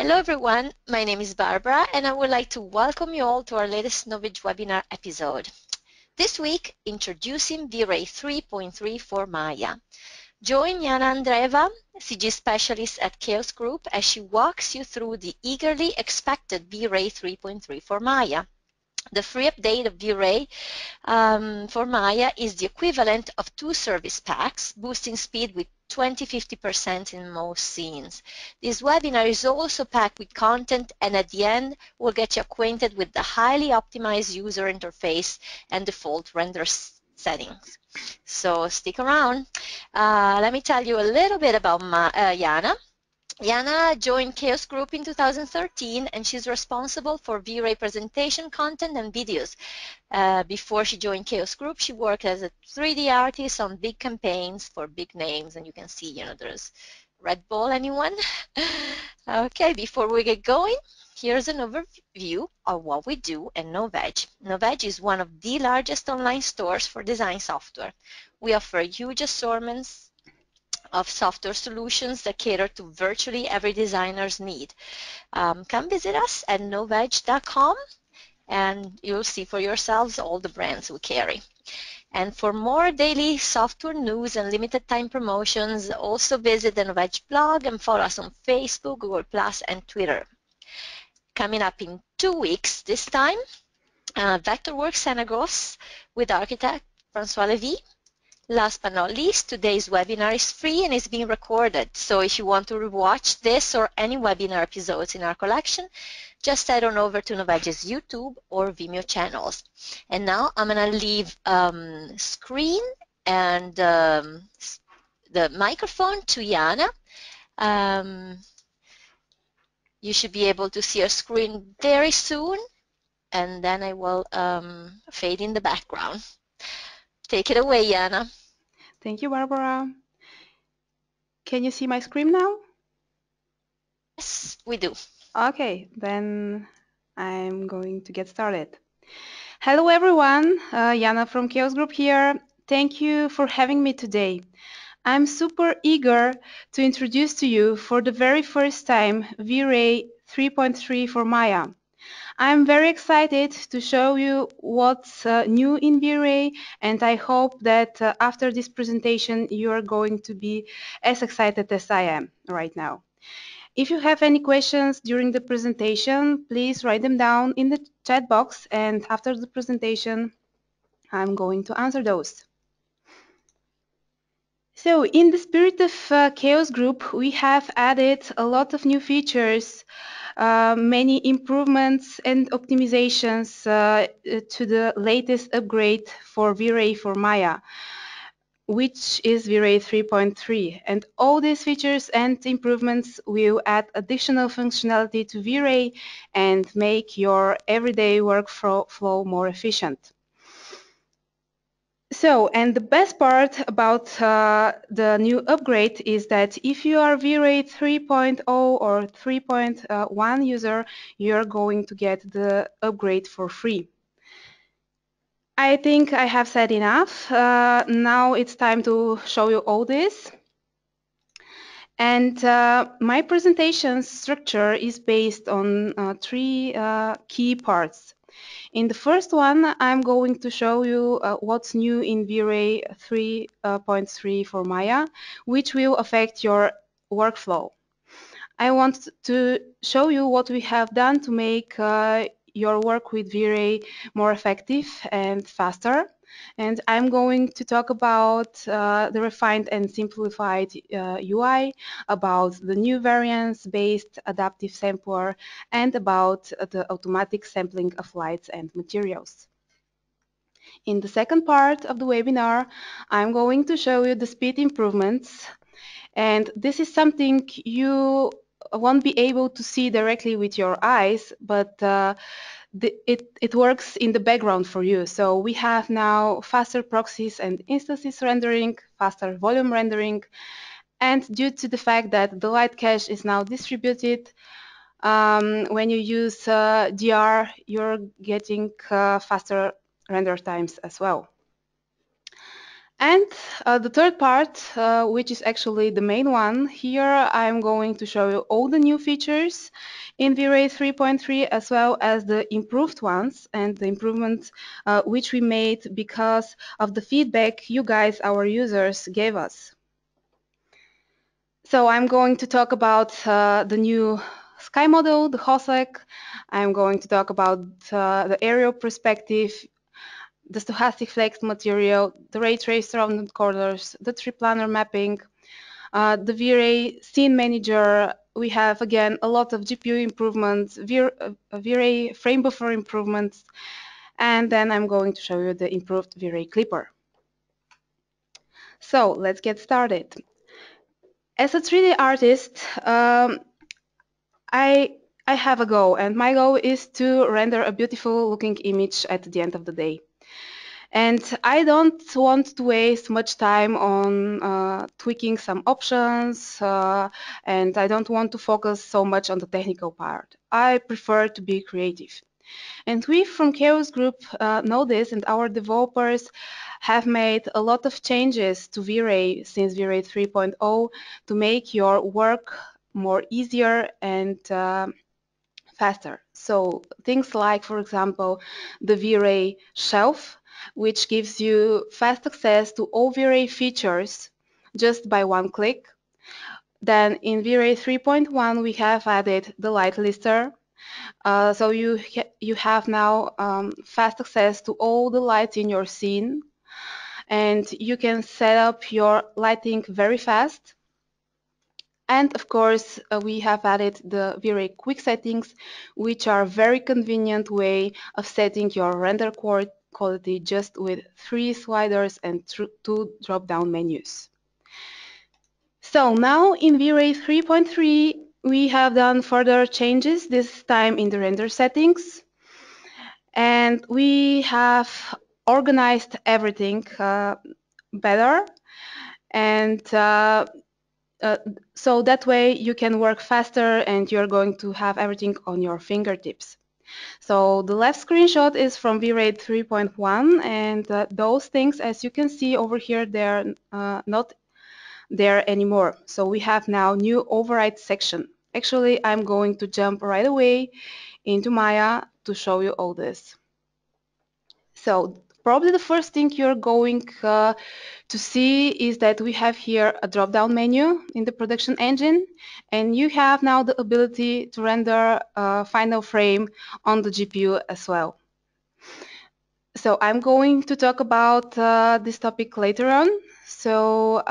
Hello everyone, my name is Barbara and I would like to welcome you all to our latest Novedge webinar episode. This week, introducing V-Ray 3.3 for Maya. Join Yana Andreeva, CG specialist at Chaos Group, as she walks you through the eagerly expected V-Ray 3.3 for Maya. The free update of V-Ray for Maya is the equivalent of 2 service packs, boosting speed with 20–50% in most scenes. This webinar is also packed with content, and at the end we'll get you acquainted with the highly optimized user interface and default render settings. So stick around. Let me tell you a little bit about Yana. Yana joined Chaos Group in 2013 and she's responsible for V-Ray presentation content and videos. Before she joined Chaos Group, she worked as a 3D artist on big campaigns for big names, and you can see, there's Red Bull, anyone? Okay, before we get going, here's an overview of what we do at Novedge. Novedge is one of the largest online stores for design software. We offer huge assortments of software solutions that cater to virtually every designer's need. Come visit us at novedge.com and you'll see for yourselves all the brands we carry. And for more daily software news and limited time promotions, also visit the Novedge blog and follow us on Facebook, Google+, and Twitter. Coming up in 2 weeks this time, Vectorworks Senegos with architect François Levy. Last but not least, today's webinar is free and is being recorded. So if you want to rewatch this or any webinar episodes in our collection, just head on over to Novedge's YouTube or Vimeo channels. And now I'm going to leave screen and the microphone to Yana. You should be able to see our screen very soon, and then I will fade in the background. Take it away, Yana. Thank you, Barbara. Can you see my screen now? Yes, we do. Okay, then I'm going to get started. Hello, everyone. Yana from Chaos Group here. Thank you for having me today. I'm super eager to introduce to you for the very first time V-Ray 3.3 for Maya. I'm very excited to show you what's new in V-Ray, and I hope that after this presentation you are going to be as excited as I am right now. If you have any questions during the presentation, please write them down in the chat box, and after the presentation I'm going to answer those. So in the spirit of Chaos Group, we have added a lot of new features, many improvements and optimizations to the latest upgrade for V-Ray for Maya, which is V-Ray 3.3. And all these features and improvements will add additional functionality to V-Ray and make your everyday workflow more efficient. So, and the best part about the new upgrade is that if you are V-Ray 3.0 or 3.1 user, you're going to get the upgrade for free. I think I have said enough. Now it's time to show you all this. And my presentation structure is based on 3 key parts. In the first one, I'm going to show you what's new in V-Ray 3.3 for Maya, which will affect your workflow. I want to show you what we have done to make your work with V-Ray more effective and faster. And I'm going to talk about the refined and simplified UI, about the new variance-based adaptive sampler, and about the automatic sampling of lights and materials. In the second part of the webinar, I'm going to show you the speed improvements. And this is something you won't be able to see directly with your eyes, but it works in the background for you. So we have now faster proxies and instances rendering, faster volume rendering, and due to the fact that the light cache is now distributed, when you use DR, you're getting faster render times as well. And the third part, which is actually the main one, here I'm going to show you all the new features in V-Ray 3.3 as well as the improved ones and the improvements which we made because of the feedback you guys, our users, gave us. So I'm going to talk about the new sky model, the HOSEC. I'm going to talk about the aerial perspective, the stochastic flakes material, the ray trace rounded corners, the tri-planar mapping, the V-Ray scene manager. We have again a lot of GPU improvements, V-Ray frame buffer improvements, and then I'm going to show you the improved V-Ray clipper. So let's get started. As a 3D artist, I have a goal, and my goal is to render a beautiful looking image at the end of the day. And I don't want to waste much time on tweaking some options, and I don't want to focus so much on the technical part. I prefer to be creative. And we from Chaos Group know this, and our developers have made a lot of changes to V-Ray since V-Ray 3.0 to make your work more easier and faster. So things like, for example, the V-Ray shelf, which gives you fast access to all V-Ray features just by one click. Then in V-Ray 3.1, we have added the light lister. So you have now fast access to all the lights in your scene, and you can set up your lighting very fast. And of course, we have added the V-Ray quick settings, which are a very convenient way of setting your render quality just with 3 sliders and 2 drop-down menus. So now in V-Ray 3.3, we have done further changes, this time in the render settings. And we have organized everything better. And so that way you can work faster and you're going to have everything on your fingertips. So the left screenshot is from V-Ray 3.1, and those things, as you can see over here, they're not there anymore. So we have now new override section. Actually, I'm going to jump right away into Maya to show you all this. So probably the first thing you're going to see is that we have here a drop-down menu in the production engine, and you have now the ability to render a final frame on the GPU as well. So I'm going to talk about this topic later on. So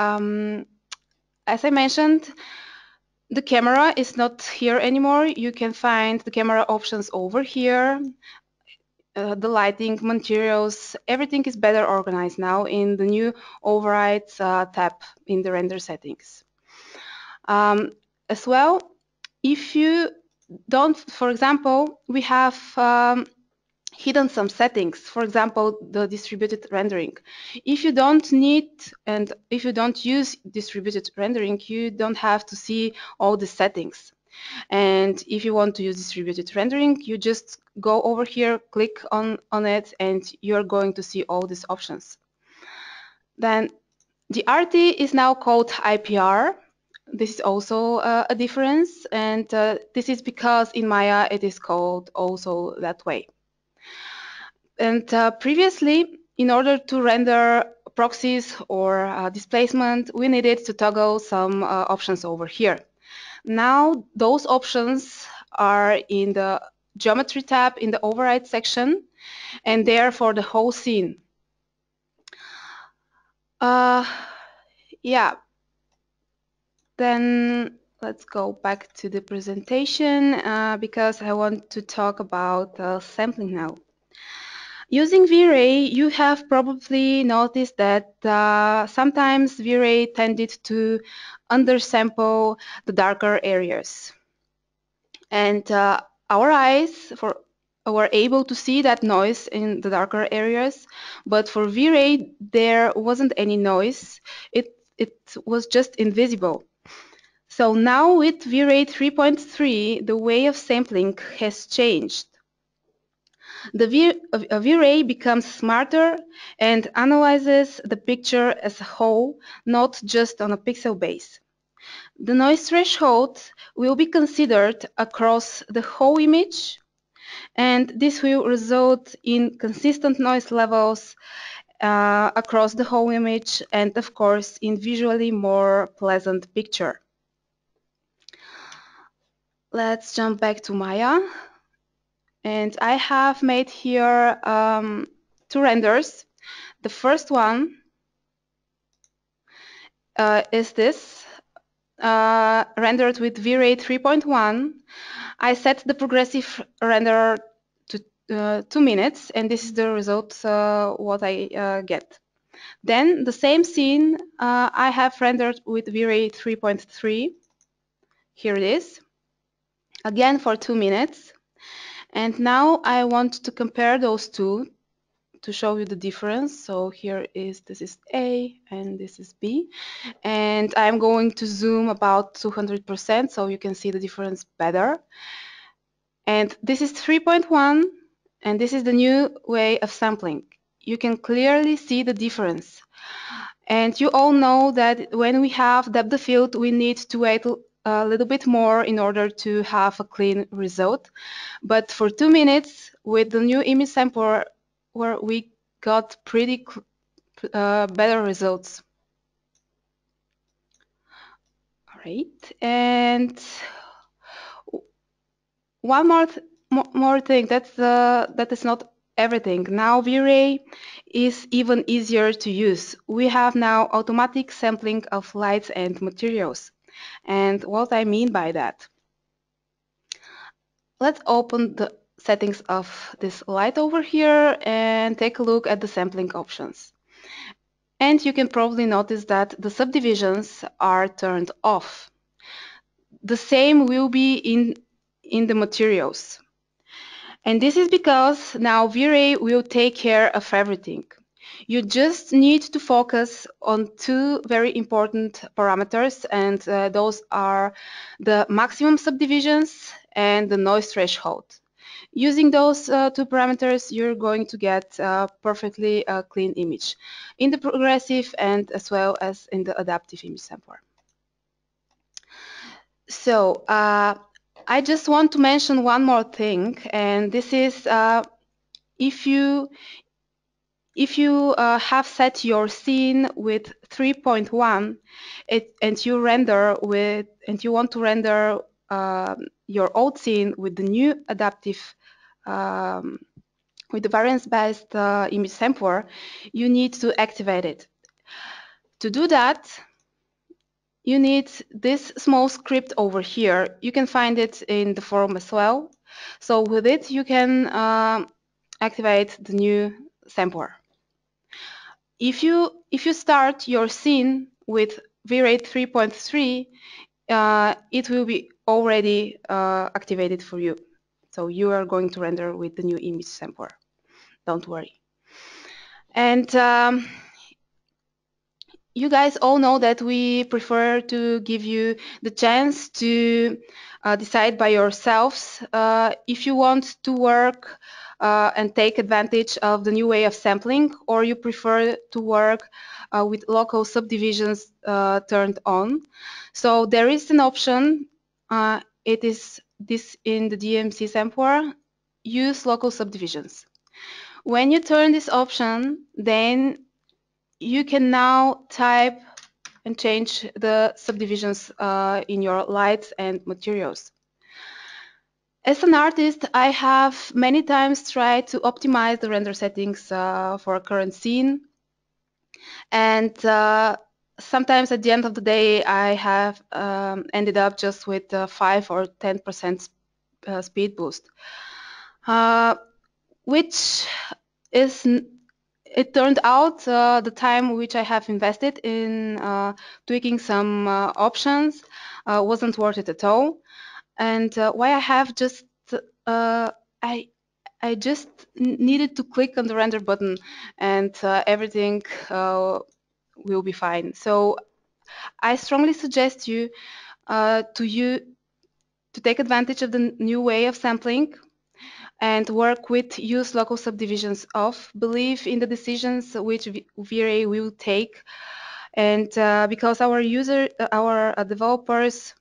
as I mentioned, the camera is not here anymore. You can find the camera options over here. The lighting, materials, everything is better organized now in the new overrides tab in the render settings. As well, if you don't, for example, we have hidden some settings, for example, the distributed rendering. If you don't need and if you don't use distributed rendering, you don't have to see all the settings. And if you want to use distributed rendering, you just go over here, click on it, and you're going to see all these options. Then the RT is now called IPR. This is also a difference, and this is because in Maya it is called also that way. And previously, in order to render proxies or displacement, we needed to toggle some options over here. Now those options are in the geometry tab in the override section, and they are for the whole scene. Yeah. Then let's go back to the presentation because I want to talk about sampling now. Using V-Ray, you have probably noticed that sometimes V-Ray tended to undersample the darker areas. And our eyes were able to see that noise in the darker areas, but for V-Ray, there wasn't any noise. It was just invisible. So now with V-Ray 3.3, the way of sampling has changed. The V-Ray becomes smarter and analyzes the picture as a whole, not just on a pixel base. The noise threshold will be considered across the whole image, and this will result in consistent noise levels across the whole image and, of course, in visually more pleasant picture. Let's jump back to Maya. And I have made here two renders. The first one is this, rendered with V-Ray 3.1. I set the progressive render to 2 minutes, and this is the result what I get. Then the same scene I have rendered with V-Ray 3.3. Here it is, again for 2 minutes. And now I want to compare those two to show you the difference. So here is, this is A and this is B. And I'm going to zoom about 200% so you can see the difference better. And this is 3.1, and this is the new way of sampling. You can clearly see the difference. And you all know that when we have depth of field, we need to wait a little bit more in order to have a clean result. But for 2 minutes, with the new image sampler, where we got pretty better results. All right, and one more thing, that is not everything. Now V-Ray is even easier to use. We have now automatic sampling of lights and materials. And what I mean by that, let's open the settings of this light over here and take a look at the sampling options. And you can probably notice that the subdivisions are turned off. The same will be in the materials. And this is because now V-Ray will take care of everything. You just need to focus on two very important parameters, and those are the maximum subdivisions and the noise threshold. Using those two parameters, you're going to get a perfectly clean image in the progressive and as well as in the adaptive image sampler. So I just want to mention one more thing, and this is if you have set your scene with 3.1 and you want to render your old scene with the new adaptive with the variance-based image sampler, you need to activate it. To do that, you need this small script over here. You can find it in the forum as well. So with it, you can activate the new sampler. If you start your scene with V-Ray 3.3, it will be already activated for you. So you are going to render with the new image sampler. Don't worry. And you guys all know that we prefer to give you the chance to decide by yourselves if you want to work and take advantage of the new way of sampling, or you prefer to work with local subdivisions turned on. So there is an option. It is this in the DMC sampler, use local subdivisions. When you turn this option, then you can now type and change the subdivisions in your lights and materials. As an artist, I have many times tried to optimize the render settings for a current scene. And sometimes at the end of the day, I have ended up just with 5 or 10% speed boost, which is, it turned out the time which I have invested in tweaking some options wasn't worth it at all. And why I have just I just needed to click on the render button, and everything will be fine. So I strongly suggest you to take advantage of the new way of sampling. and work with use local subdivisions of, believe in the decisions which V-Ray will take, and because our developers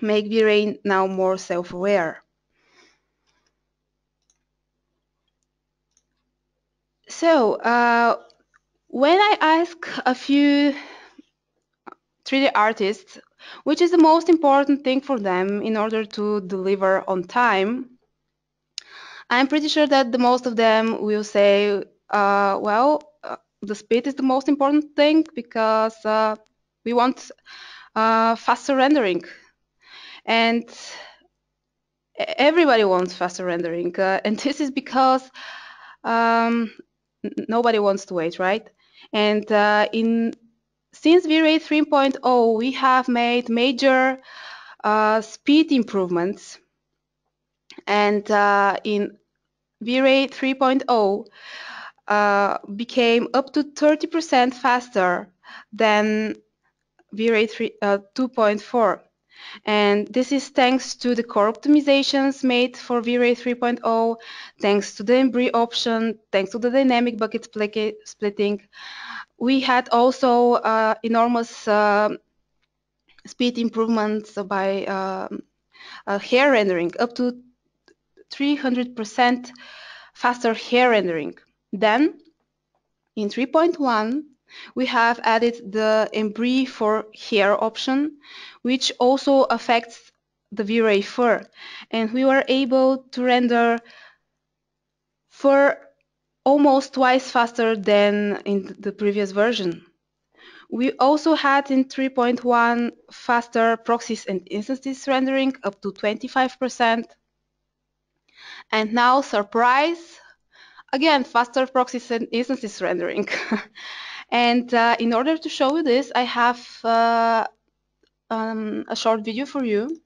make V-Ray now more self-aware. So when I ask a few 3D artists which is the most important thing for them in order to deliver on time, I'm pretty sure that the most of them will say, the speed is the most important thing because we want faster rendering. And everybody wants faster rendering. And this is because nobody wants to wait, right? And since V-Ray 3.0, we have made major speed improvements. And in V-Ray 3.0 became up to 30% faster than V-Ray 2.4. And this is thanks to the core optimizations made for V-Ray 3.0, thanks to the embry option, thanks to the dynamic bucket splitting. We had also enormous speed improvements by hair rendering, up to 300% faster hair rendering. Then, in 3.1, we have added the embry for hair option, which also affects the V-Ray fur. And we were able to render fur almost twice faster than in the previous version. We also had in 3.1 faster proxies and instances rendering, up to 25%. And now, surprise, again, faster proxies and instances rendering. And in order to show you this, I have a short video for you.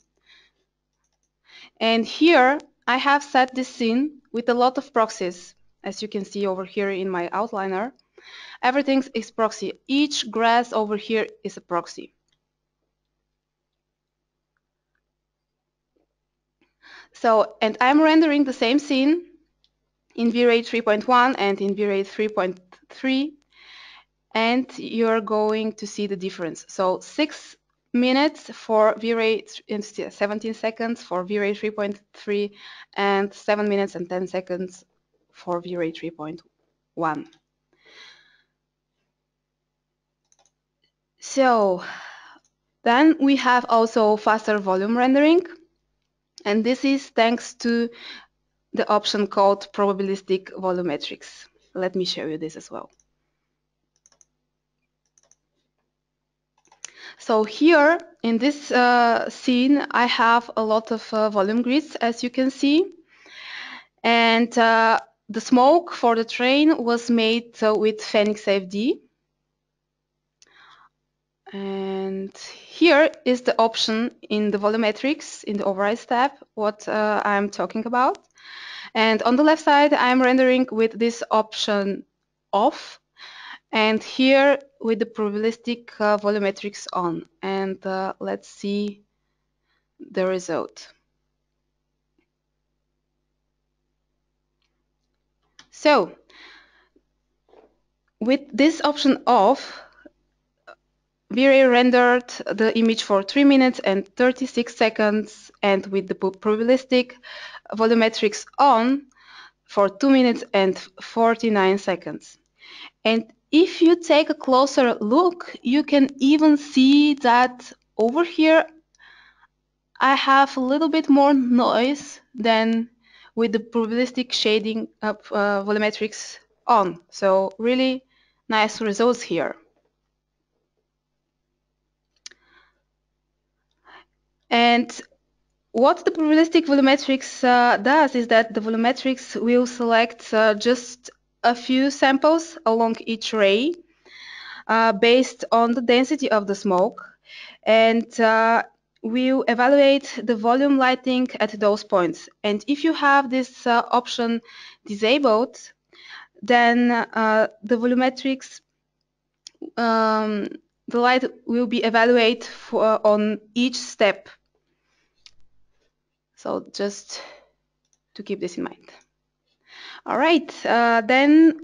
And here I have set this scene with a lot of proxies. As you can see over here in my outliner, everything is proxy. Each grass over here is a proxy. So, and I'm rendering the same scene in V-Ray 3.1 and in V-Ray 3.3, and you're going to see the difference. So 6 minutes for V-Ray and 17 seconds for V-Ray 3.3, and 7 minutes and 10 seconds for V-Ray 3.1. So then we have also faster volume rendering, and this is thanks to the option called Probabilistic Volumetrics. Let me show you this as well. So here in this scene, I have a lot of volume grids, as you can see. And the smoke for the train was made with Phoenix FD. And here is the option in the volumetrics, in the override tab, what I'm talking about. And on the left side, I'm rendering with this option off, and here with the probabilistic volumetrics on. And let's see the result. So with this option off, V-Ray rendered the image for 3 minutes and 36 seconds, and with the probabilistic volumetrics on for 2 minutes and 49 seconds. And if you take a closer look, you can even see that over here I have a little bit more noise than with the probabilistic shading volumetrics on. So really nice results here. And what the probabilistic volumetrics does is that the volumetrics will select just a few samples along each ray based on the density of the smoke, and we'll evaluate the volume lighting at those points. And if you have this option disabled, then the volumetrics, the light will be evaluated on each step. So just to keep this in mind. All right, then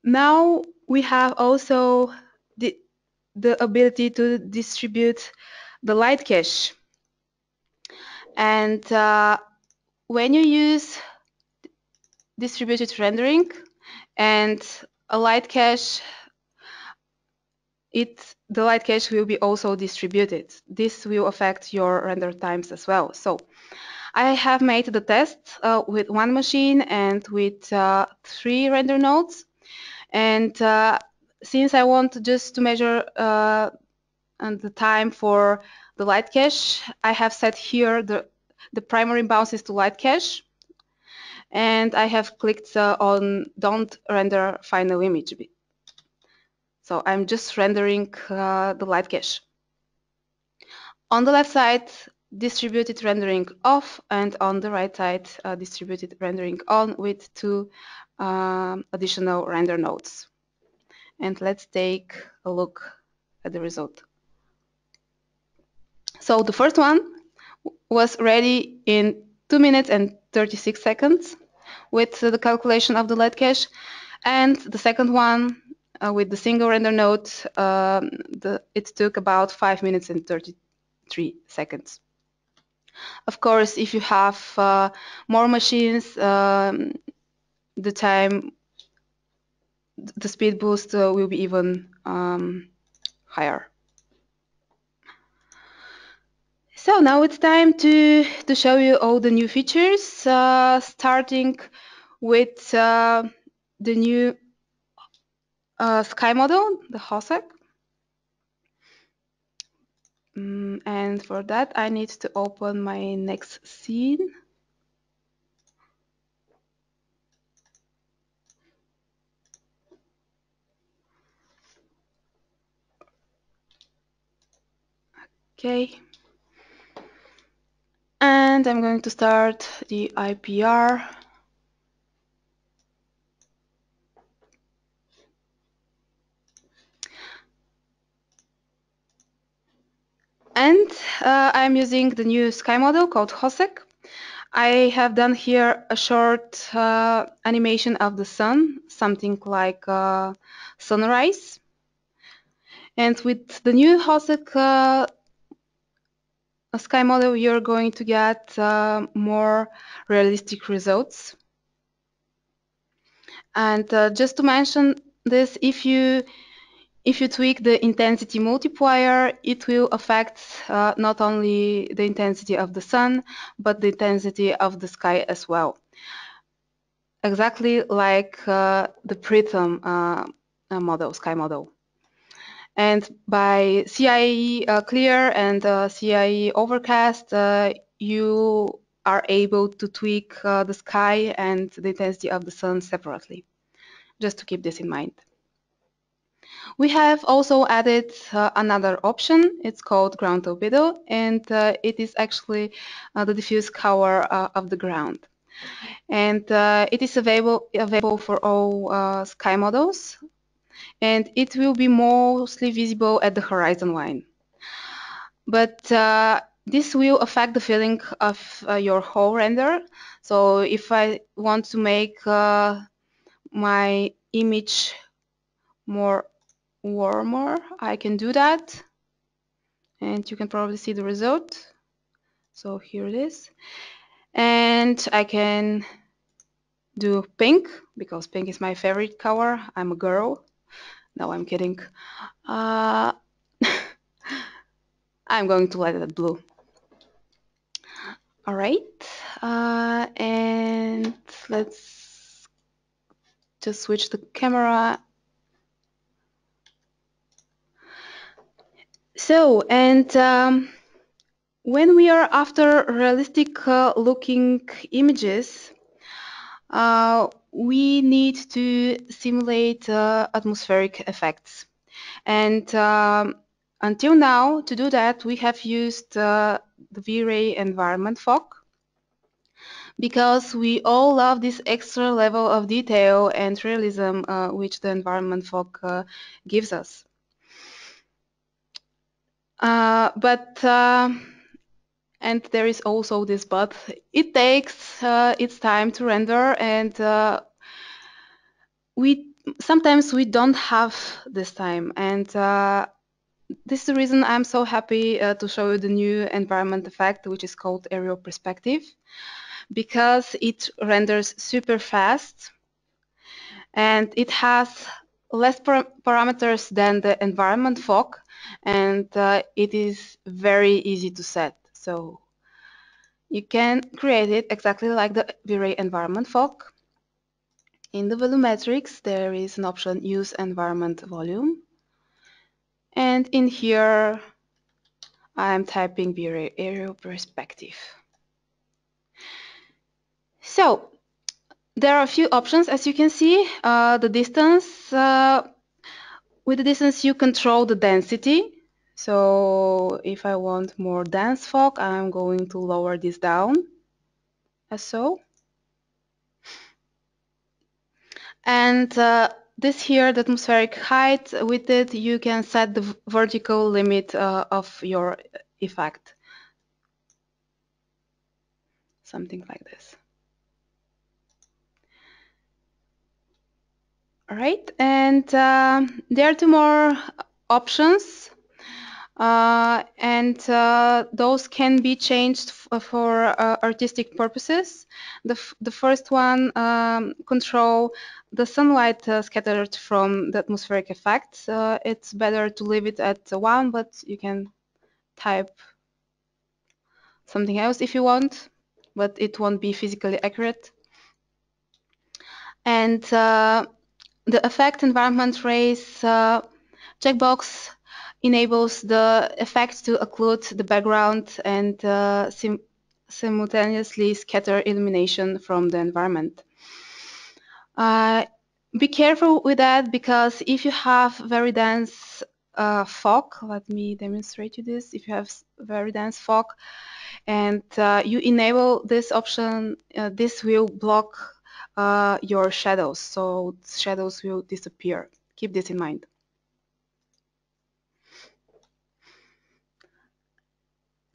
now we have also the ability to distribute the light cache. And when you use distributed rendering and a light cache, the light cache will be also distributed. This will affect your render times as well. So I have made the test with one machine and with 3 render nodes. And since I want just to measure the time for the light cache, I have set here the primary bounces to light cache. And I have clicked on don't render final image. So I'm just rendering the light cache. On the left side, distributed rendering off, and on the right side, distributed rendering on with 2 additional render nodes. And let's take a look at the result. So the first one was ready in 2 minutes and 36 seconds with the calculation of the light cache, and the second one with the single render node, it took about 5 minutes and 33 seconds. Of course, if you have more machines, the speed boost will be even higher. So now it's time to show you all the new features, starting with the new sky model, the HOSEC. And for that, I need to open my next scene. Okay. And I'm going to start the IPR. And I'm using the new sky model called HOSEC. I have done here a short animation of the sun, something like sunrise. And with the new HOSEC sky model, you're going to get more realistic results. And just to mention this, if you tweak the intensity multiplier, it will affect not only the intensity of the sun, but the intensity of the sky as well. Exactly like the Prism model, sky model. And by CIE clear and CIE overcast, you are able to tweak the sky and the intensity of the sun separately, just to keep this in mind. We have also added another option. It's called ground albedo, and it is actually the diffuse color of the ground. And it is available for all sky models, and it will be mostly visible at the horizon line. But this will affect the feeling of your whole render. So if I want to make my image more warmer, I can do that. And you can probably see the result. So here it is. And I can do pink, because pink is my favorite color. I'm a girl. No, I'm kidding. I'm going to let it blue. All right. And let's just switch the camera. So, and when we are after realistic looking images, we need to simulate atmospheric effects. And until now, to do that, we have used the V-Ray environment fog, because we all love this extra level of detail and realism which the environment fog gives us. But And there is also this but. It takes its time to render, and sometimes we don't have this time. And this is the reason I'm so happy to show you the new environment effect, which is called aerial perspective, because it renders super fast and it has less parameters than the environment fog, and it is very easy to set. So you can create it exactly like the V-Ray environment fog. In the volumetrics, there is an option Use Environment Volume. And in here, I'm typing V-Ray aerial perspective. So there are a few options, as you can see. The distance, with the distance you control the density. So if I want more dense fog, I'm going to lower this down, as so. And this here, the atmospheric height, with it you can set the vertical limit of your effect. Something like this. All right, and there are two more options, and those can be changed for artistic purposes. The first one, control the sunlight scattered from the atmospheric effect. It's better to leave it at 1, but you can type something else if you want, but it won't be physically accurate. And the effect environment rays checkbox enables the effect to occlude the background and simultaneously scatter illumination from the environment. Be careful with that, because if you have very dense fog, let me demonstrate you this. If you have very dense fog and you enable this option, this will block your shadows, so shadows will disappear. Keep this in mind.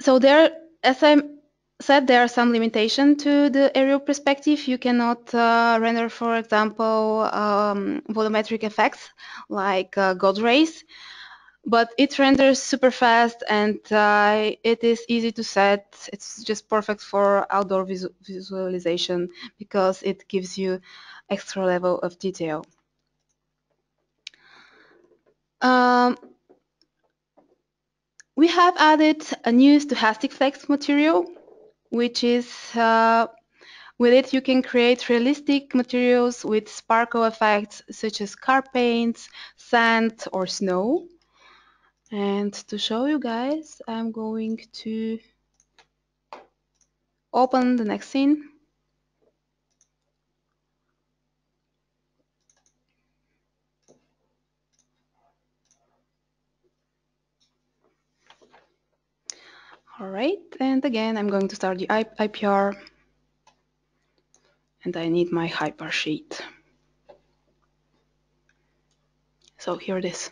So there, as I said, there are some limitations to the aerial perspective. You cannot render, for example, volumetric effects like God rays, but it renders super fast, and it is easy to set. It's just perfect for outdoor visualization because it gives you extra level of detail. We have added a new stochastic flakes material, which is with it you can create realistic materials with sparkle effects such as car paints, sand, or snow. And to show you guys, I'm going to open the next scene. All right, and again, I'm going to start the IPR, and I need my hypersheet. So here it is.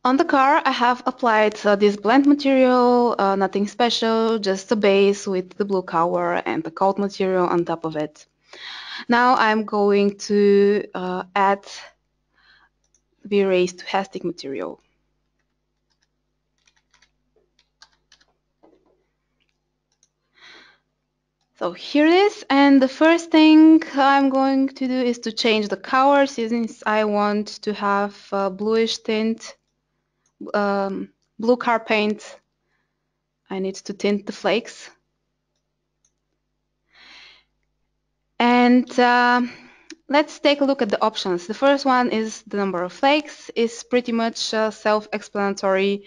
On the car, I have applied this blend material, nothing special, just a base with the blue color and the coat material on top of it. Now I'm going to add V-Ray stochastic material. So here it is, and the first thing I'm going to do is to change the color, since I want to have a bluish tint, blue car paint. I need to tint the flakes. And let's take a look at the options. The first one is the number of flakes. It's pretty much self-explanatory.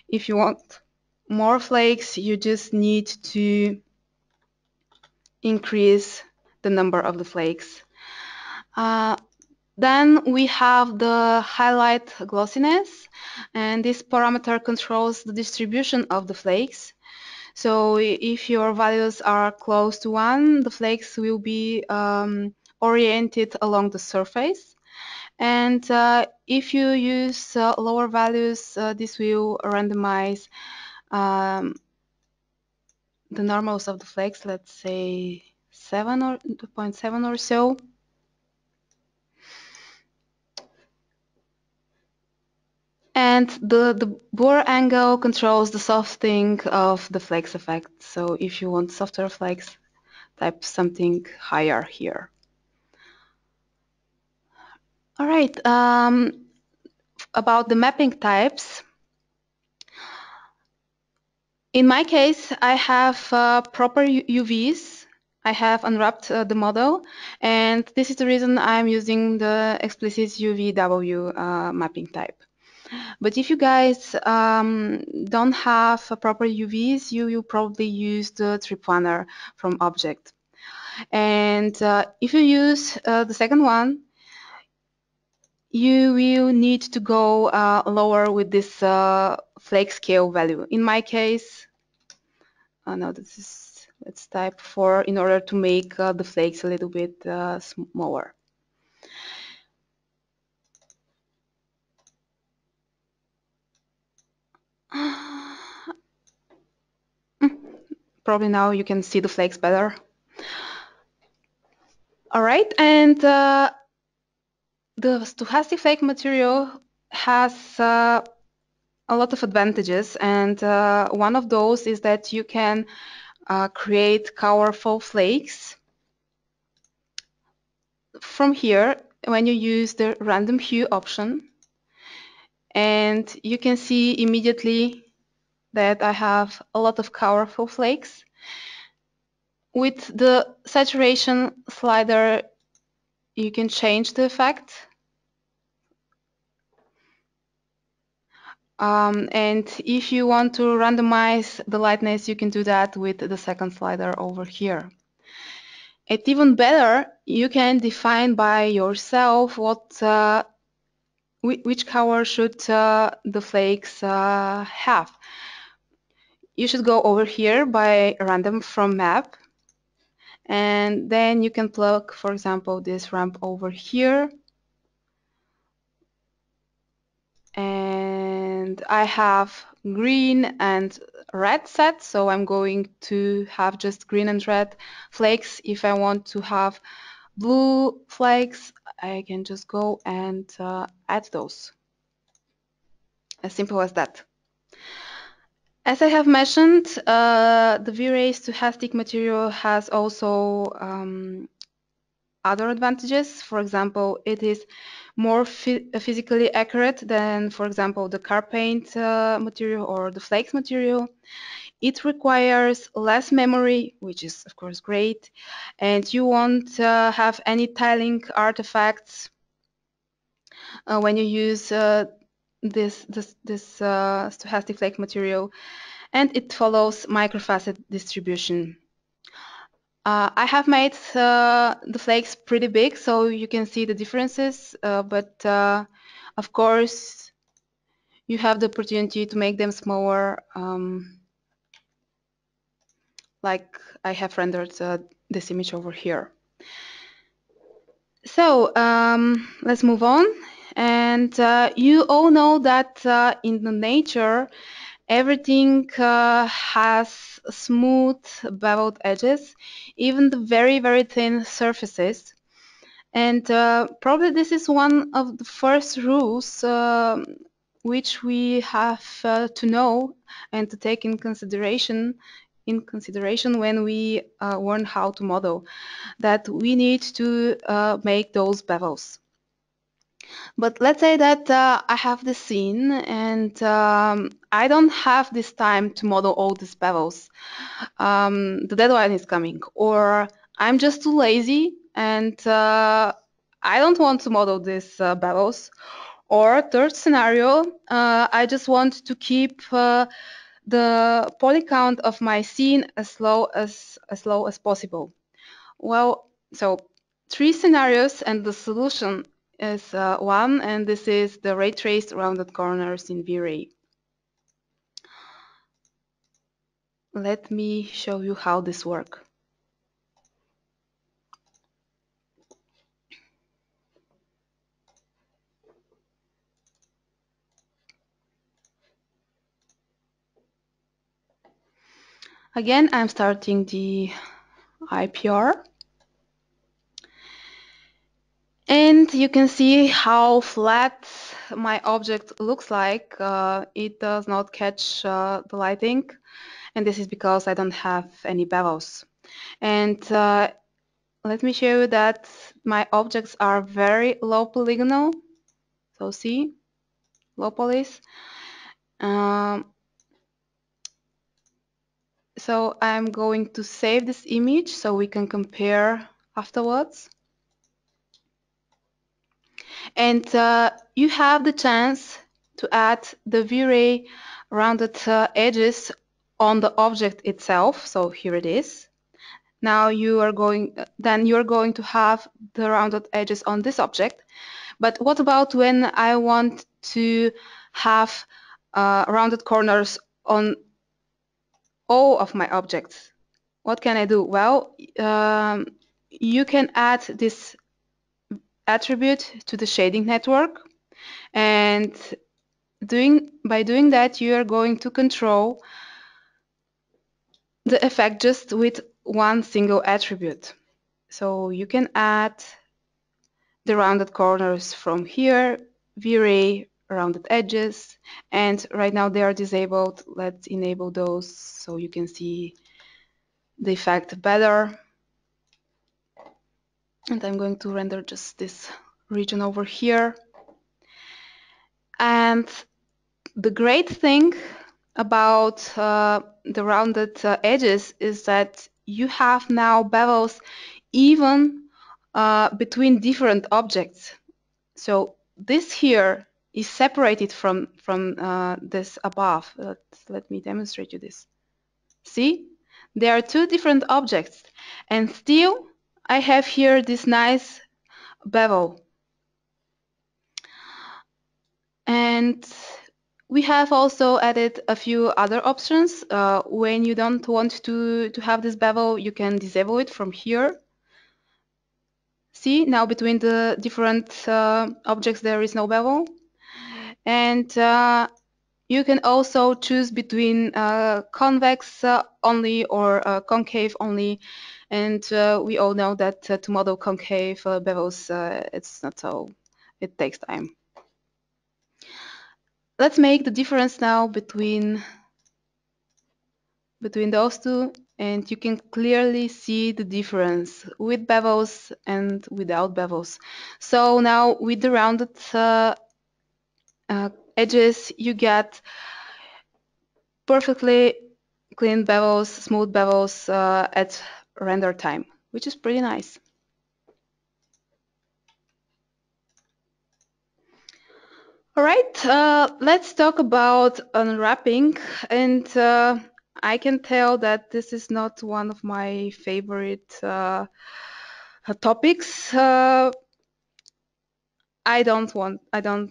If you want more flakes, you just need to increase the number of the flakes. Then we have the highlight glossiness, and this parameter controls the distribution of the flakes. So if your values are close to 1, the flakes will be oriented along the surface. And if you use lower values, this will randomize um, the normals of the flakes, let's say 7 or 2.7 or so. And the Bohr angle controls the softening of the flakes effect. So if you want softer flakes, type something higher here. All right, about the mapping types. In my case, I have proper UVs. I have unwrapped the model, and this is the reason I'm using the explicit UVW mapping type. But if you guys don't have proper UVs, you probably use the tri-planar from object. And if you use the second one, you will need to go lower with this flake scale value. In my case, no, this is, let's type 4 in order to make the flakes a little bit smaller. Probably now you can see the flakes better. All right, and the stochastic flake material has a lot of advantages, and one of those is that you can create colorful flakes from here when you use the random hue option, and you can see immediately that I have a lot of colorful flakes. With the saturation slider, you can change the effect. And if you want to randomize the lightness, you can do that with the second slider over here. And even better, you can define by yourself what which color should the flakes have. You should go over here by random from map, and then you can plug, for example, this ramp over here. And I have green and red set, so I'm going to have just green and red flakes. If I want to have blue flakes, I can just go and add those. As simple as that. As I have mentioned, the V-Ray stochastic material has also other advantages. For example, it is more physically accurate than, for example, the car paint material or the flakes material. It requires less memory, which is of course great, and you won't have any tiling artifacts when you use this stochastic flake material, and it follows microfacet distribution. I have made the flakes pretty big, so you can see the differences, but of course you have the opportunity to make them smaller, like I have rendered this image over here. So let's move on. And you all know that in the nature, everything has smooth, beveled edges, even the very, very thin surfaces. And probably this is one of the first rules which we have to know and to take in consideration when we learn how to model, that we need to make those bevels. But let's say that I have this scene and I don't have this time to model all these bevels. The deadline is coming, or I'm just too lazy and I don't want to model these bevels. Or third scenario, I just want to keep the poly count of my scene as low as possible. Well, so 3 scenarios, and the solution is one, and this is the ray traced rounded corners in V-Ray. Let me show you how this works. Again, I'm starting the IPR. And you can see how flat my object looks like. It does not catch the lighting, and this is because I don't have any bevels. And let me show you that my objects are very low polygonal. So see, low polys. So I'm going to save this image so we can compare afterwards. And you have the chance to add the V-Ray rounded edges on the object itself. So here it is. Now you are going to have the rounded edges on this object. But what about when I want to have rounded corners on all of my objects? What can I do? Well, you can add this attribute to the shading network, and by doing that, you are going to control the effect just with one single attribute. So you can add the rounded corners from here, V-Ray, rounded edges, and right now they are disabled. Let's enable those so you can see the effect better. And I'm going to render just this region over here. And the great thing about the rounded edges is that you have now bevels even between different objects. So this here is separated from this above. Let me demonstrate you this. See, there are two different objects, and still I have here this nice bevel. And we have also added a few other options. When you don't want to have this bevel, you can disable it from here. See, now between the different objects there is no bevel. And you can also choose between convex only or concave only. And we all know that to model concave bevels, it's not so, it takes time. Let's make the difference now between those two, and you can clearly see the difference with bevels and without bevels. So now with the rounded edges, you get perfectly clean bevels, smooth bevels at render time, which is pretty nice. All right, let's talk about unwrapping. And I can tell that this is not one of my favorite topics. I don't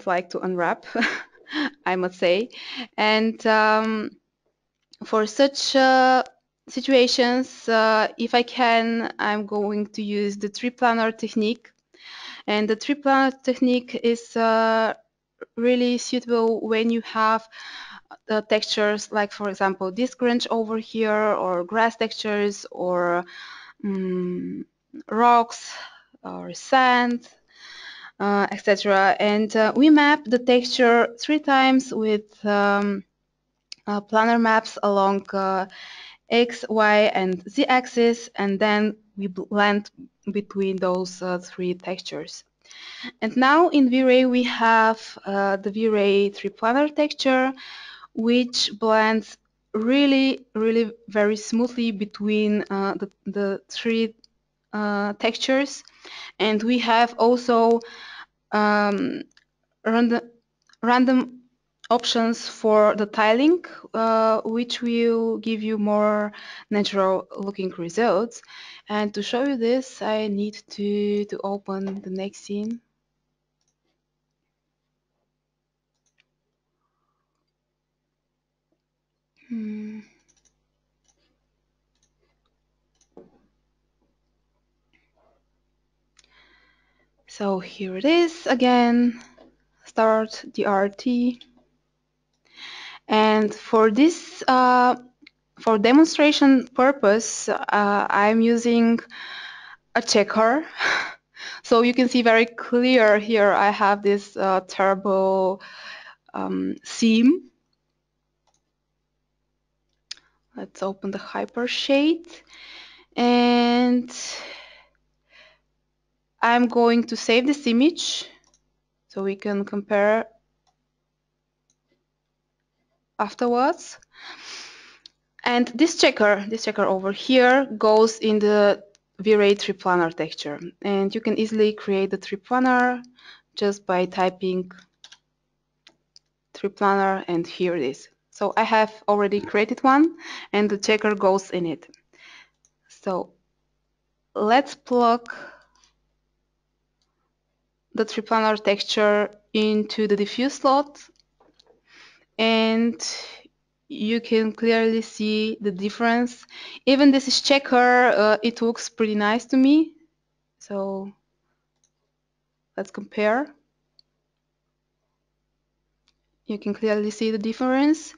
like to unwrap, I must say. And for such situations, if I can, I'm going to use the tri-planar technique. And the tri-planar technique is really suitable when you have textures like, for example, this grunge over here, or grass textures, or rocks, or sand, etc. And we map the texture 3 times with planar maps along X, Y, and Z axis, and then we blend between those 3 textures. And now in V-Ray we have the V-Ray tri-planar texture, which blends really very smoothly between the 3 textures. And we have also random options for the tiling, which will give you more natural looking results. And to show you this, I need to open the next scene. So here it is again. Start the RT. And for this for demonstration purpose, I'm using a checker. So you can see very clear here I have this terrible seam. Let's open the hypershade, and I'm going to save this image so we can compare afterwards. And this checker over here goes in the V-Ray tri-planar texture, and you can easily create the tri-planar just by typing tri-planar, and here it is. So I have already created one, and the checker goes in it. So let's plug the tri-planar texture into the diffuse slot, and you can clearly see the difference. Even this is checker, it looks pretty nice to me. So let's compare. You can clearly see the difference.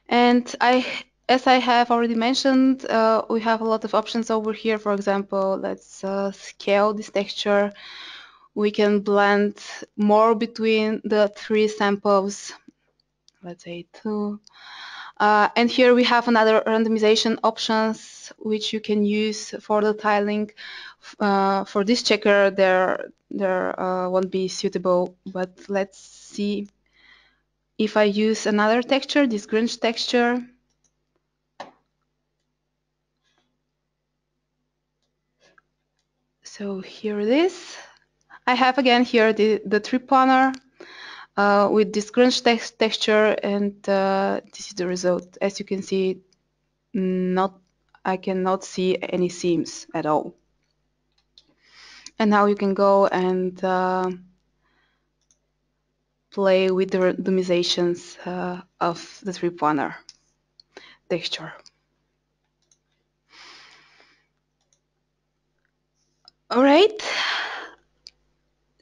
And as I have already mentioned, we have a lot of options over here. For example, let's scale this texture. We can blend more between the three samples. Let's say 2. And here we have another randomization options which you can use for the tiling. For this checker, there won't be suitable, but let's see if I use another texture, this grunge texture. So here it is. I have again here the tri-planar with this grunge texture, and this is the result. As you can see, I cannot see any seams at all. And now you can go and play with the randomizations of the tri-planar texture. All right.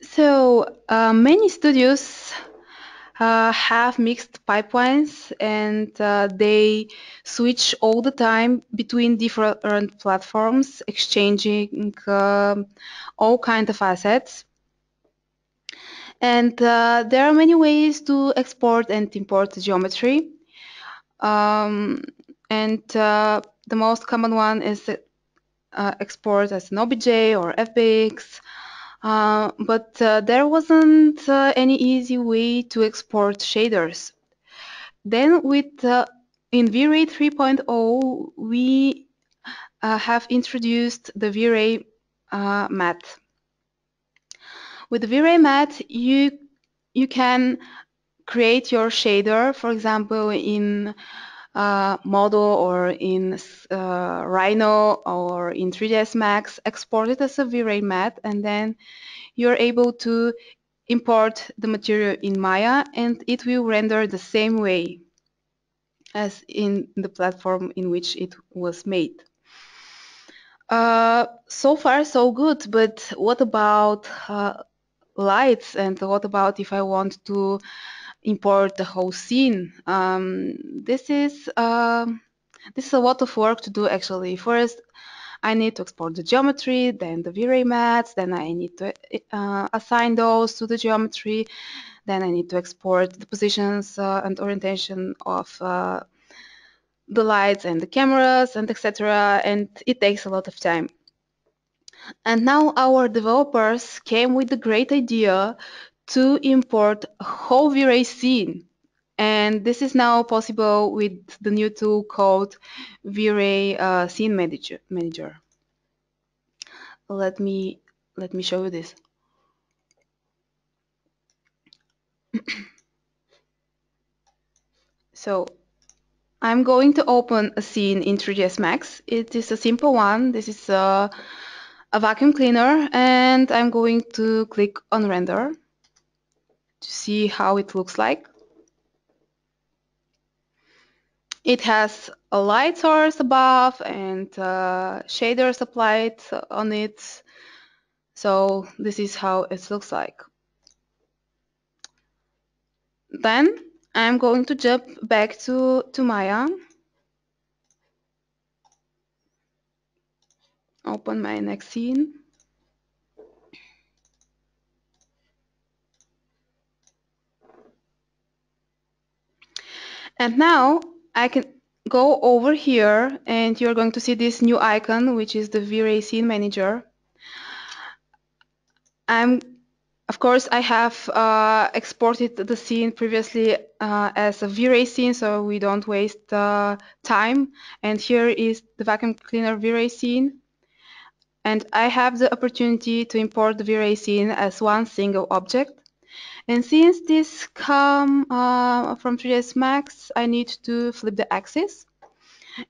So many studios have mixed pipelines, and they switch all the time between different platforms, exchanging all kinds of assets. And there are many ways to export and import geometry. And the most common one is export as Novedge or FBX. But there wasn't any easy way to export shaders. Then with in V-Ray 3.0, we have introduced the V-Ray matte. With the V-Ray matte, you can create your shader, for example, in Model or in Rhino or in 3ds Max, export it as a V-Ray matte, and then you're able to import the material in Maya, and it will render the same way as in the platform in which it was made. So far, so good, but what about lights, and what about if I want to import the whole scene? This is a lot of work to do, actually. First, I need to export the geometry, then the V-Ray mattes, then I need to assign those to the geometry, then I need to export the positions and orientation of the lights and the cameras and etc. And it takes a lot of time. And now our developers came with the great idea to import a whole V-Ray scene. And this is now possible with the new tool called V-Ray Scene Manager. Let me show you this. So I'm going to open a scene in 3ds Max. It is a simple one. This is a vacuum cleaner, and I'm going to click on render to see how it looks like. It has a light source above and shaders applied on it. So this is how it looks like. Then I'm going to jump back to Maya. open my next scene. And now I can go over here and you're going to see this new icon, which is the V-Ray Scene Manager. Of course, I have exported the scene previously as a V-Ray scene, so we don't waste time. And here is the vacuum cleaner V-Ray scene. And I have the opportunity to import the V-Ray scene as one single object. And since this come from 3ds Max, I need to flip the axis.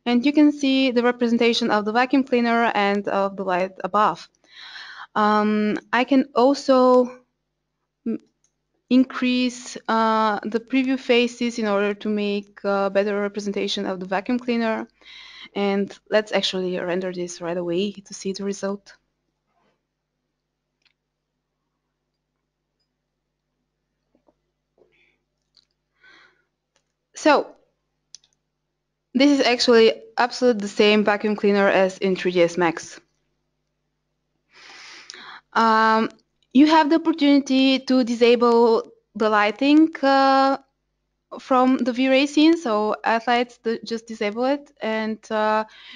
And you can see the representation of the vacuum cleaner and of the light above. I can also increase the preview faces in order to make a better representation of the vacuum cleaner. And let's actually render this right away to see the result. So this is actually absolutely the same vacuum cleaner as in 3ds Max. You have the opportunity to disable the lighting from the V-Ray scene, so at lights, just disable it, and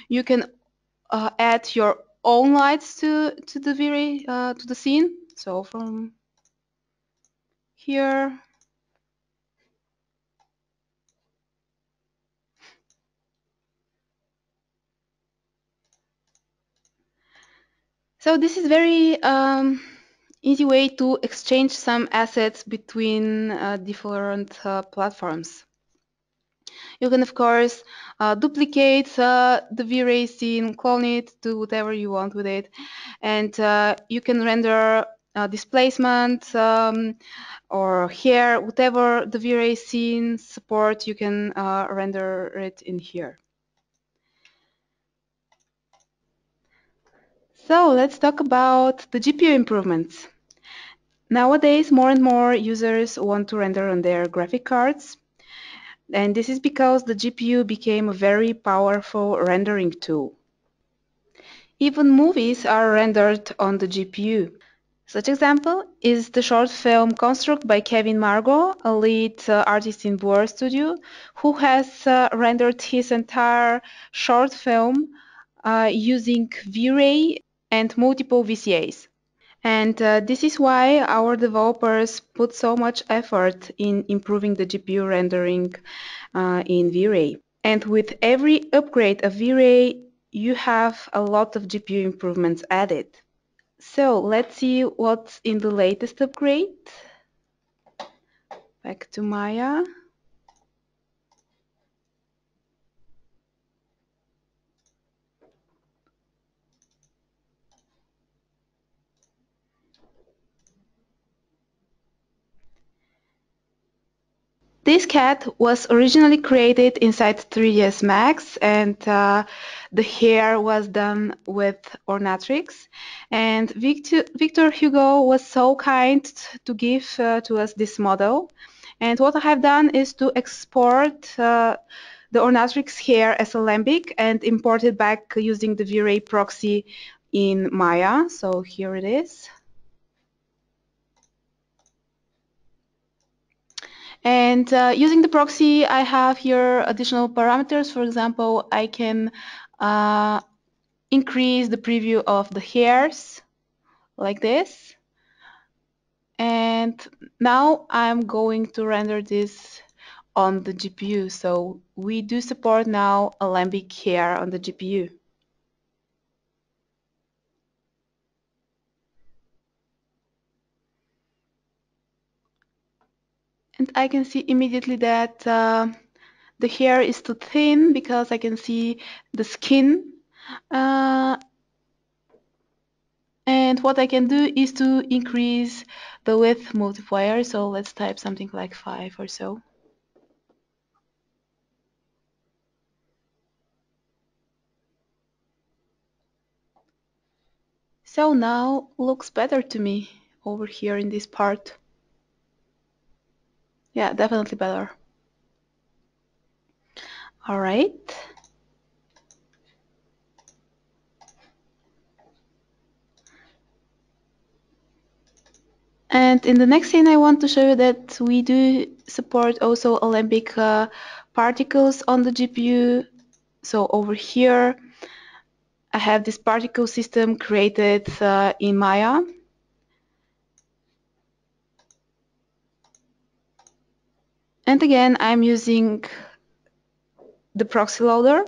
you can add your own lights to the V-Ray to the scene. So from here, so this is very easy way to exchange some assets between different platforms. You can, of course, duplicate the V-Ray scene, clone it, do whatever you want with it. And you can render displacement or hair, whatever the V-Ray scene support, you can render it in here. So let's talk about the GPU improvements. Nowadays, more and more users want to render on their graphic cards. And this is because the GPU became a very powerful rendering tool. Even movies are rendered on the GPU. Such example is the short film Construct by Kevin Margot, a lead artist in Boer Studio, who has rendered his entire short film using V-Ray and multiple VCAs. And this is why our developers put so much effort in improving the GPU rendering in V-Ray. And with every upgrade of V-Ray, you have a lot of GPU improvements added. So let's see what's in the latest upgrade. Back to Maya. This cat was originally created inside 3ds Max, and the hair was done with Ornatrix. And Victor Hugo was so kind to give to us this model. And what I have done is to export the Ornatrix hair as a lambic and import it back using the V-Ray proxy in Maya. So here it is. And using the proxy, I have here additional parameters. For example, I can increase the preview of the hairs like this. And now I'm going to render this on the GPU. So we do support now a lambic hair on the GPU. And I can see immediately that the hair is too thin because I can see the skin. And what I can do is to increase the width multiplier. So let's type something like 5 or so. So now looks better to me over here in this part. Yeah, definitely better. All right. And in the next scene, I want to show you that we do support also Alembic particles on the GPU. So over here, I have this particle system created in Maya. And again, I'm using the proxy loader.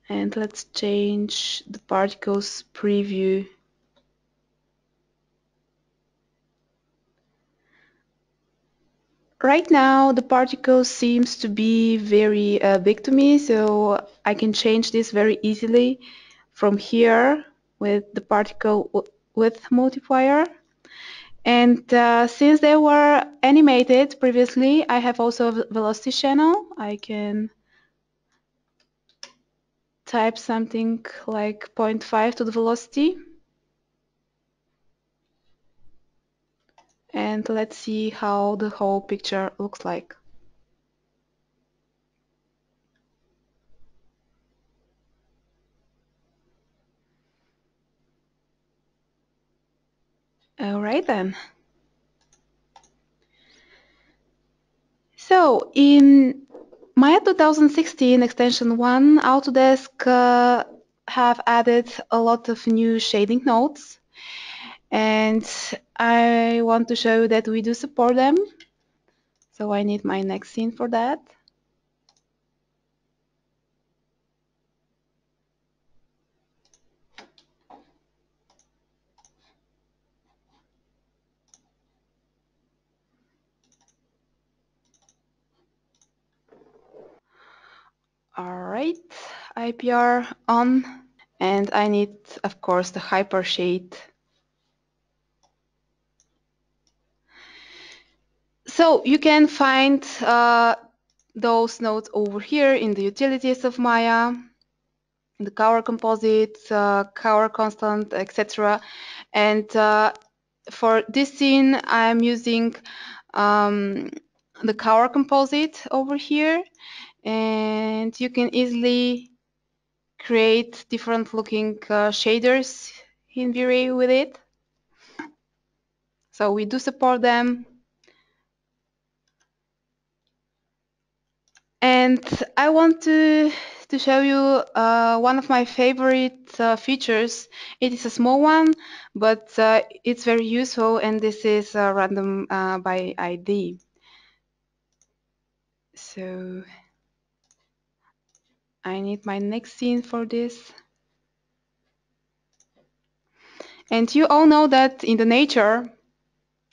And let's change the particles preview. Right now, the particle seems to be very big to me, so I can change this very easily from here with the particle width multiplier. And since they were animated previously, I have also a velocity channel. I can type something like 0.5 to the velocity. And let's see how the whole picture looks like. All right then. So in Maya 2016 extension 1, Autodesk have added a lot of new shading nodes, and I want to show you that we do support them. So I need my next scene for that. All right, IPR on, and I need, of course, the hypershade. So you can find those nodes over here in the utilities of Maya, the cover composite, cover constant, etc. And for this scene, I'm using the cover composite over here, and you can easily create different looking shaders in V-Ray with it. So we do support them. And I want to show you one of my favorite features. It is a small one, but it's very useful, and this is random by ID. So I need my next scene for this. And you all know that in the nature,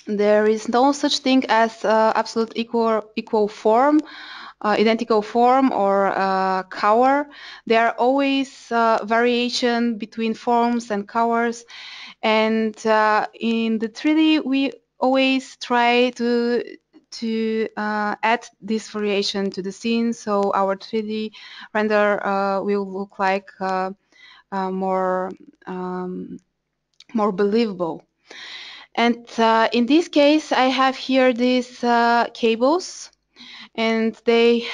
there is no such thing as absolute equal form, identical form, or color. There are always variation between forms and colors. And in the 3D, we always try to add this variation to the scene, so our 3D render will look like more more believable. And in this case, I have here these cables, and they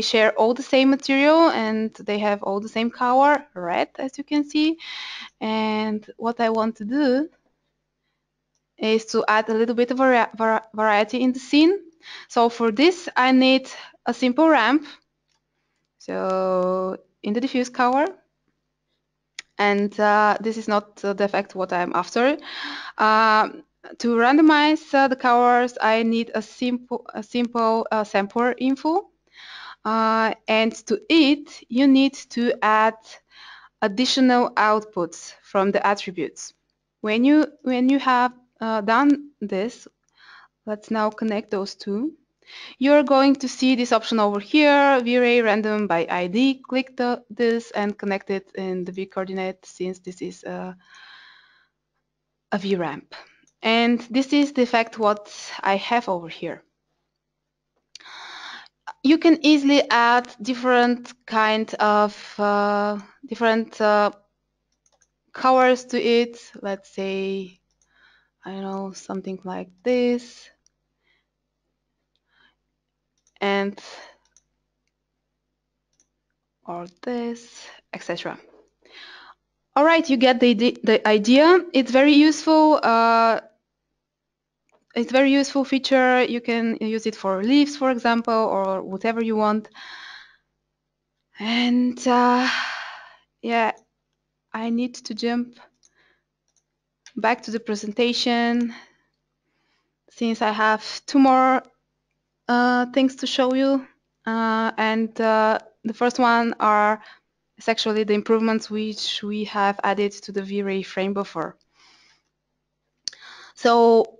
share all the same material, and they have all the same color, red, as you can see. And what I want to do is to add a little bit of variety in the scene. So for this, I need a simple ramp. So in the diffuse color, and this is not the effect what I'm after. To randomize the colors, I need a simple sampler info, and to it you need to add additional outputs from the attributes. When you have done this, let's now connect those two. You're going to see this option over here, V-Ray random by ID. Click this and connect it in the V coordinate, since this is a VRAMP. And this is the effect what I have over here. You can easily add different kind of different colors to it. Let's say, I don't know, something like this, and or this, etc. All right, you get the idea. It's very useful. It's a very useful feature. You can use it for leaves, for example, or whatever you want. And yeah, I need to jump back to the presentation since I have two more things to show you. And the first one is actually the improvements which we have added to the V-Ray frame buffer. So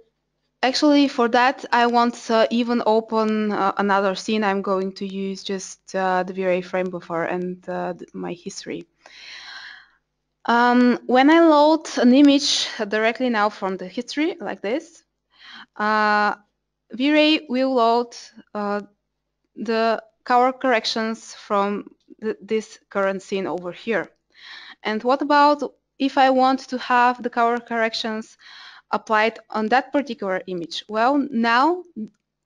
actually for that, I won't even open another scene. I'm going to use just the V-Ray frame buffer and my history. When I load an image directly now from the history, like this, V-Ray will load the color corrections from this current scene over here. And what about if I want to have the color corrections applied on that particular image? Well, now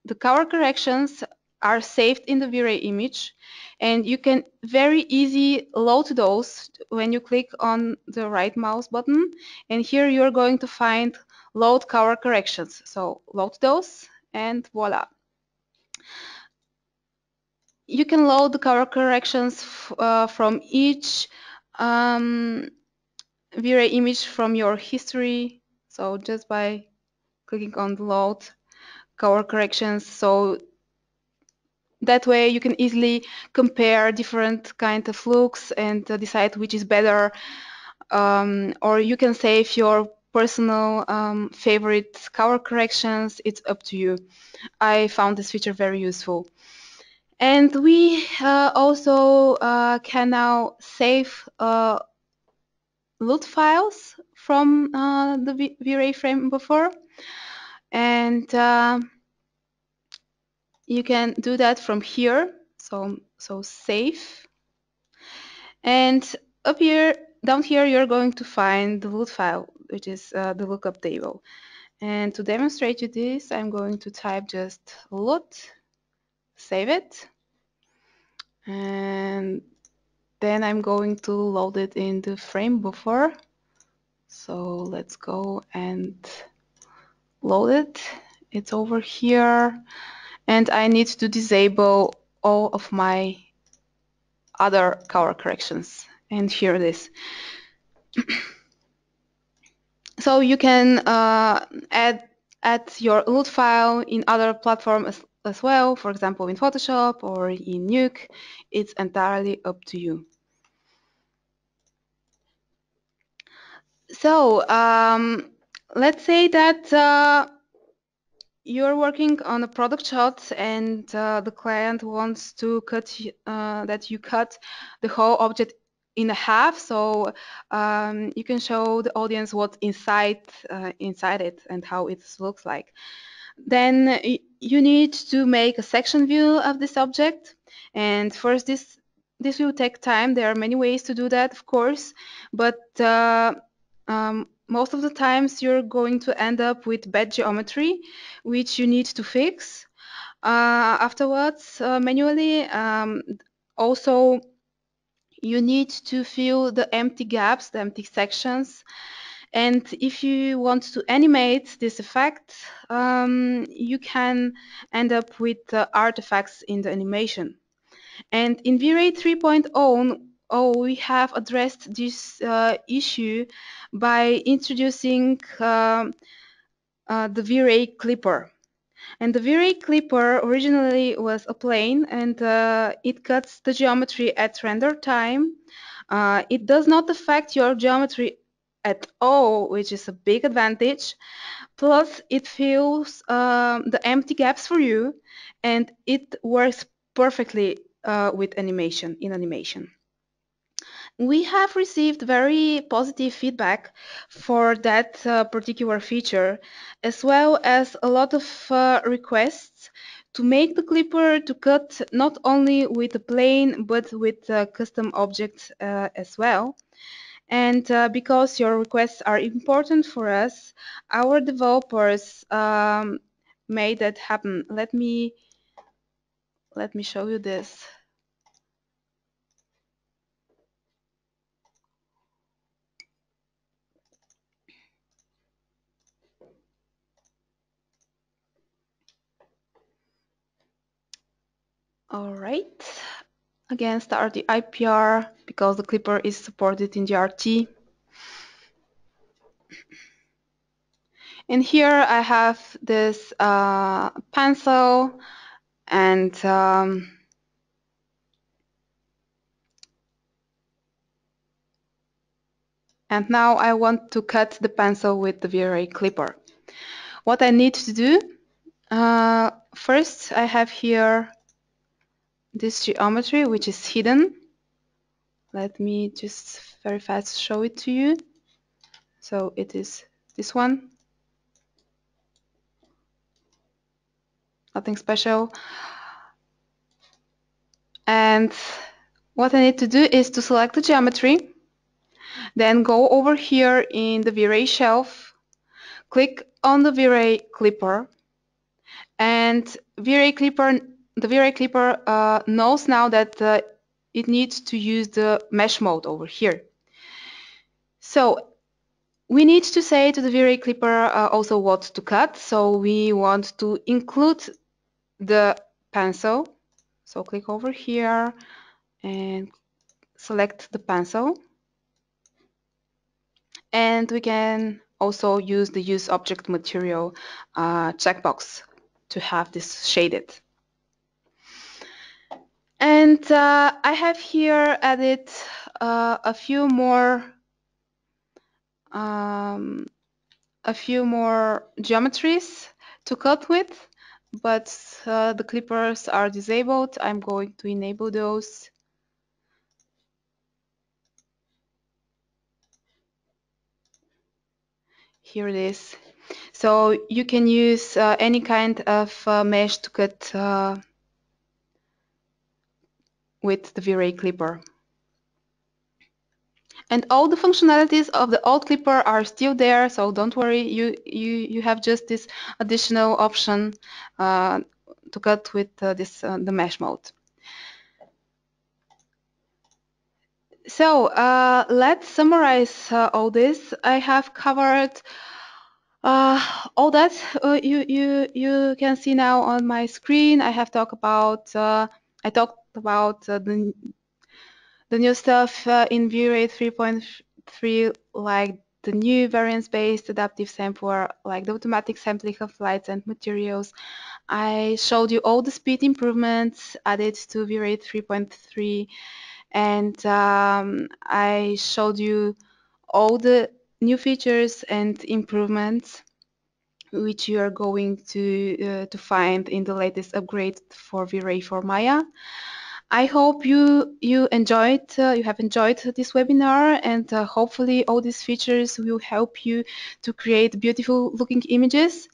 the color corrections are saved in the V-Ray image, and you can very easily load those when you click on the right mouse button. And here you're going to find load color corrections. So load those, and voila. You can load the color corrections from each V-Ray image from your history. So just by clicking on the load color corrections. So that way you can easily compare different kind of looks and decide which is better. Or you can save your personal favorite color corrections. It's up to you. I found this feature very useful. And we also can now save LUT files from the V-Ray frame buffer. And you can do that from here. So save. And up here, down here, you're going to find the LUT file, which is the lookup table. And to demonstrate you this, I'm going to type just LUT, save it. And then I'm going to load it in the frame buffer. So let's go and load it. It's over here. And I need to disable all of my other color corrections. And here it is. So you can add your LUT file in other platforms as well, for example, in Photoshop or in Nuke. It's entirely up to you. So let's say that you're working on a product shot and the client wants to that you cut the whole object in half, so you can show the audience what's inside it and how it looks like. Then you need to make a section view of this object, and first this will take time. There are many ways to do that, of course, but most of the times you're going to end up with bad geometry, which you need to fix afterwards manually. Also, you need to fill the empty gaps, the empty sections. And if you want to animate this effect, you can end up with artifacts in the animation. And in V-Ray 3.0, we have addressed this issue by introducing the V-Ray clipper. And the V-Ray clipper originally was a plane, and it cuts the geometry at render time. It does not affect your geometry at all, which is a big advantage. Plus, it fills the empty gaps for you, and it works perfectly with animation, in animation. We have received very positive feedback for that particular feature, as well as a lot of requests to make the clipper to cut not only with a plane but with custom objects as well. And because your requests are important for us, our developers made that happen. Let me show you this. All right. Again, start the IPR because the clipper is supported in the RT. And here I have this pencil and now I want to cut the pencil with the V-Ray clipper. What I need to do, first I have here this geometry which is hidden. Let me just very fast show it to you. So it is this one. Nothing special. And what I need to do is to select the geometry, then go over here in the V-Ray shelf, click on the V-Ray clipper, and the V-Ray clipper knows now that it needs to use the mesh mode over here. So we need to say to the V-Ray clipper also what to cut. So we want to include the pencil. So click over here and select the pencil. And we can also use the use object material checkbox to have this shaded. And I have here added a few more geometries to cut with, but the clippers are disabled. I'm going to enable those. Here it is. So you can use any kind of mesh to cut with the V-Ray clipper. And all the functionalities of the old clipper are still there, so don't worry, you have just this additional option to cut with the mesh mode. So let's summarize all this. I have covered all that you can see now on my screen. I have talked about the new stuff in V-Ray 3.3, like the new variance-based adaptive sampler, like the automatic sampling of lights and materials. I showed you all the speed improvements added to V-Ray 3.3, and I showed you all the new features and improvements which you are going to find in the latest upgrade for V-Ray for Maya. I hope you have enjoyed this webinar, and hopefully all these features will help you to create beautiful looking images.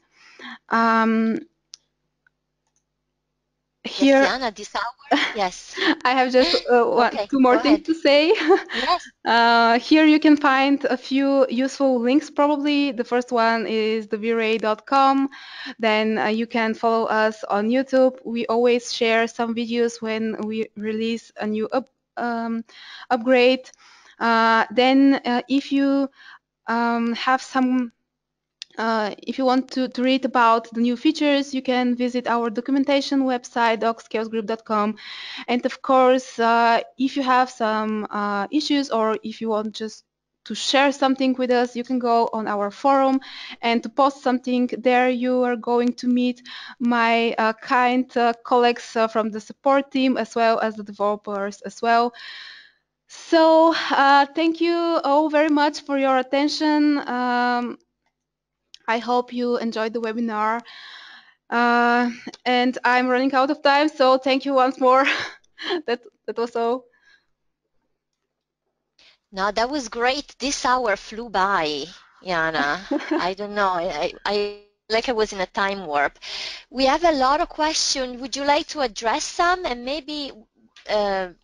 Yes, Here Yana, this hour? Yes. I have just Okay, two go more things ahead. to say. Yes. Here you can find a few useful links probably. The first one is theviray.com. Then you can follow us on YouTube. We always share some videos when we release a new upgrade. Then if you have some if you want to read about the new features, you can visit our documentation website, docschaosgroup.com. And of course, if you have some issues, or if you want just to share something with us, you can go on our forum and to post something. There you are going to meet my kind colleagues from the support team, as well as the developers as well. So thank you all very much for your attention. I hope you enjoyed the webinar. And I'm running out of time, so thank you once more. that was all. No, that was great. This hour flew by, Yana. I don't know. I like I was in a time warp. We have a lot of questions. Would you like to address some? And maybe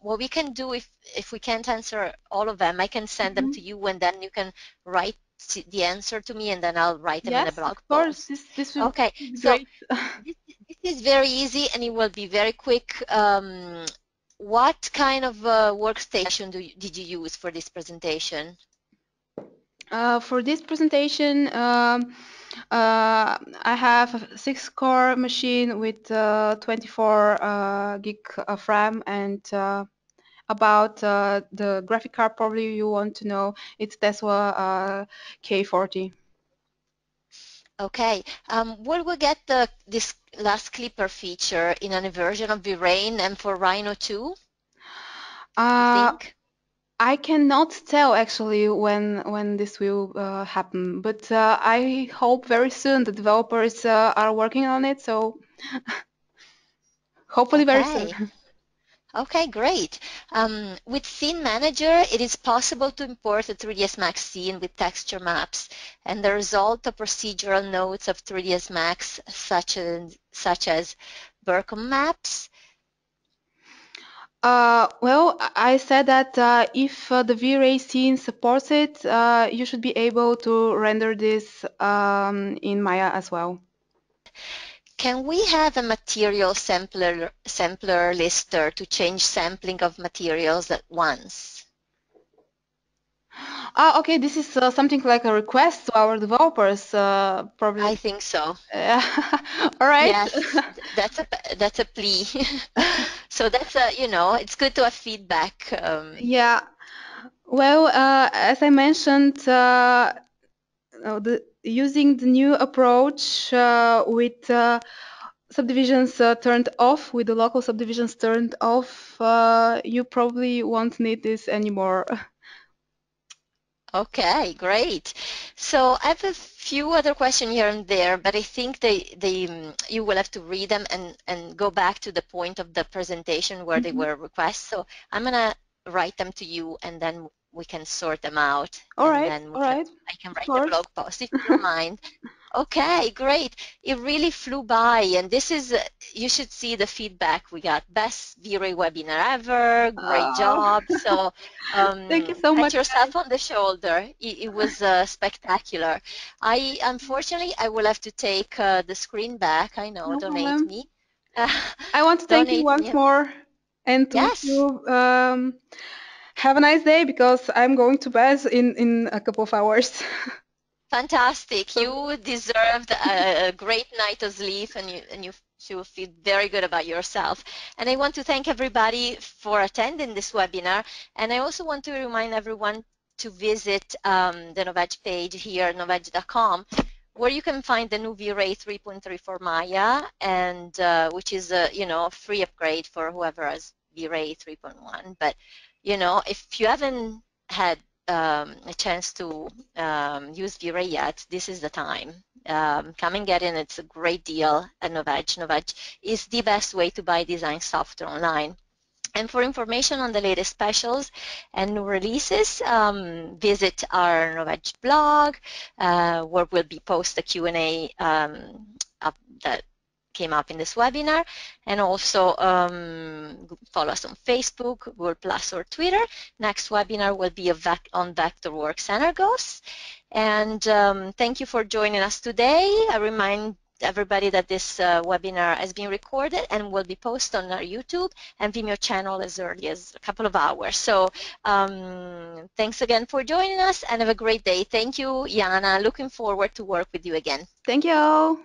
what we can do, if we can't answer all of them, I can send them to you, and then you can write the answer to me, and then I'll write them in a Yes, blog of course. post. This will Okay, be so great. this is very easy, and it will be very quick. What kind of workstation did you use for this presentation? For this presentation, I have a 6-core machine with 24 gig of RAM, and about the graphic card probably you want to know. It's Tesla K40. Okay. Will we get this last clipper feature in a version of V-Rain and for Rhino too, you Uh, think? I cannot tell actually when this will happen, but I hope very soon. The developers are working on it, so hopefully very soon. Okay. Okay, great. With Scene Manager, it is possible to import a 3ds Max scene with texture maps, and the result of procedural nodes of 3ds Max, such as Burcom maps. Well, I said that if the V-Ray scene supports it, you should be able to render this in Maya as well. Can we have a material sampler lister to change sampling of materials at once? Okay, this is something like a request to our developers, probably. I think so. All right. Yes, that's a plea. So that's it's good to have feedback. Yeah. Well, as I mentioned, using the new approach with subdivisions turned off, with the local subdivisions turned off, you probably won't need this anymore. Okay, great. So I have a few other questions here and there, but I think you will have to read them and go back to the point of the presentation where they Mhm. were requests. So I'm gonna write them to you, and then we can sort them out, and then All right, I can of write the course. blog post if you don't mind. Okay, great. It really flew by, and this is, you should see the feedback we got. Best V-Ray webinar ever, great Oh, job. So thank you so pat much, guys. yourself on the shoulder. It was spectacular. Unfortunately, I will have to take the screen back. I know, No donate problem. me. I want to thank you Donate once me. more and to wish Yes. you have a nice day because I'm going to bed in a couple of hours. Fantastic. So You deserved a great night of sleep, and you should feel very good about yourself. And I want to thank everybody for attending this webinar. And I also want to remind everyone to visit the Novedge page here, novedge.com, where you can find the new V-Ray 3.3 for Maya, and which is a free upgrade for whoever has V-Ray 3.1. But if you haven't had a chance to use V-Ray yet, this is the time. Come and get in. It's a great deal at Novedge. Novedge is the best way to buy design software online. And for information on the latest specials and new releases, visit our Novedge blog, where we'll be post a Q&A that came up in this webinar, and also follow us on Facebook, Google Plus, or Twitter. Next webinar will be on Vectorworks and Argos. And thank you for joining us today. I remind everybody that this webinar has been recorded and will be posted on our YouTube and Vimeo channel as early as a couple of hours. So thanks again for joining us, and have a great day. Thank you, Yana. Looking forward to work with you again. thank you all.